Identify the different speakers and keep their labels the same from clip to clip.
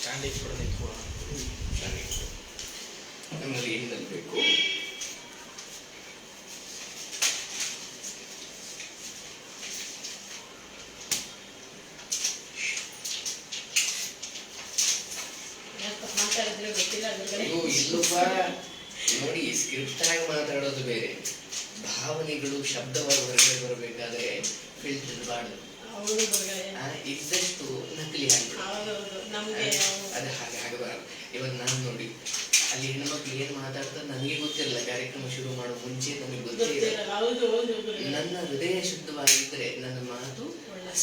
Speaker 1: Standing ಕೂಡ ನಿಂತ್ಕೊಳ್ಳೋಣ.
Speaker 2: ನಮ್ಮಲ್ಲಿ ಏನಲ್ಲಿ ಬೇಕು ಇಲ್ಲಪ್ಪ. ನೋಡಿ, ಸ್ಕ್ರಿಪ್ಟ್ ಆಗಿ ಮಾತಾಡೋದು ಬೇರೆ, ಭಾವನೆಗಳು ಶಬ್ದವಾಗಿ ಹೊರಗಡೆ ಬರಬೇಕಾದ್ರೆ ಫಿಲ್ಟರ್ ಬಾರ್ದು. ಇದ್ದಷ್ಟು ನಕಲಿ ಆಗ್ಬಿಡು. ಅದು ಹಾಗೆ ಆಗಬಾರದು. ಇವತ್ತು ನಾನು ನೋಡಿ ಅಲ್ಲಿ ಹೆಣ್ಮಕ್ಳು ಏನ್ ಮಾತಾಡ್ತಾರೆ ನನಗೆ ಗೊತ್ತಿರಲ್ಲ. ಕಾರ್ಯಕ್ರಮ ಶುರು ಮಾಡೋ ಮುಂಚೆ ನಮಗೆ ಗೊತ್ತಿರಲ್ಲ. ನನ್ನ ಹೃದಯ ಶುದ್ಧವಾಗಿದ್ರೆ ನನ್ನ ಮಾತು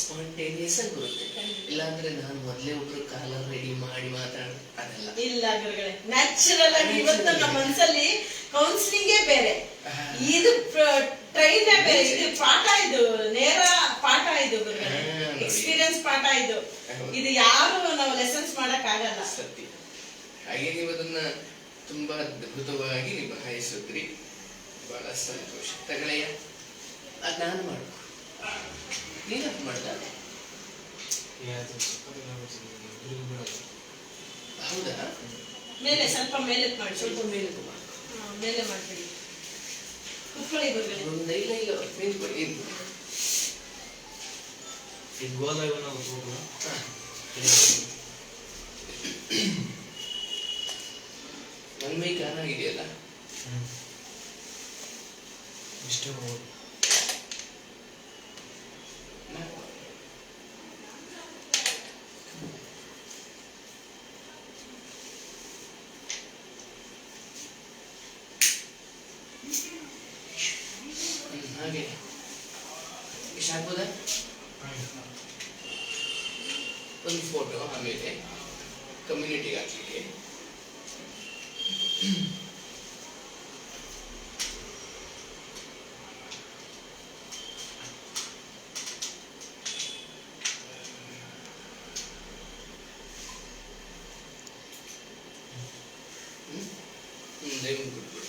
Speaker 2: ಸ್ಪಾಂಟೇನಿಯಸ್ ಆಗಿ ಬರುತ್ತೆ. ಇಲ್ಲಾಂದ್ರೆ ನಾನು ಮೊದಲೇ ಒಬ್ರು ಕಾಲರ್ ರೆಡಿ ಮಾಡಿ ಮಾತಾಡ ಅದಲ್ಲ. ಇಲ್ಲ ಗುರುಗಳೇ, ನ್ಯಾಚುರಲ್ ಆಗಿ ಇವತ್ತು ನಮ್ಮ ಮನಸ್ಸಲ್ಲಿ ಕೌನ್ಸಿಲಿಂಗೇ ಬೇರೆ, ಇದು ಟ್ರೈನ್ ಬೇರೆ, ಇದು ಪಾಠ, ಇದು ನೇರ ಪಾಠ, ಇದು ಗುರುಗಳೇ ಎಕ್ಸ್ಪೀರಿಯನ್ಸ್ ಪಾಠ. ಇದು ಯಾರು ನಾವು ಲೆಸನ್ಸ್ ಮಾಡಕ್ ಆಗಲ್ಲ. ಸತ್ಯ. ಹಾಗೆ ನೀವು ಅದನ್ನ ತುಂಬಾ ಅದ್ಭುತವಾಗಿ ನಿಭಾಯಿಸಿದ್ರಿ. ಬಹಳ ಸಂತೋಷ. ತಗಳೆಯ ಅದ್ ನಾನು ಮಾಡ್ಕೊ, ನೀನಪ್ಪ ಮಾಡ್ದ. ಹೌದಾ? ಮೇಲೆ ಸ್ವಲ್ಪ ಮೇಲೆ ಮಾಡಿ, ಸ್ವಲ್ಪ ಮೇಲೆ ಮೇಲೆ ಮಾಡ್ಬಿಡಿ. ಕುತ್ಕೊಳ್ಳಿ ಗುರುಗಳೇ. ಇಲ್ಲ ಇಲ್ಲ, ನಿಂತ್ಕೊಳ್ಳಿ.
Speaker 1: ಈಗ ಹೋದಾಗ ನಾವು ಹೋಗೋಣ.
Speaker 2: ನನ್ನ ಮೈ ಕಾನಾಗಿದೆಯಲ್ಲ,
Speaker 1: ಇಷ್ಟ ಹೋಗೋದು.
Speaker 2: ಹಾಗೆ ಇಷ್ಟ ಆಗ್ಬೋದಾ? ಒಂದು ಫೋಟೋ ಆಮೇಲೆ ಕಮ್ಯುನಿಟಿಗೆ ಹಾಕ್ಲಿಕ್ಕೆ. ದಯವಿಟ್ಟು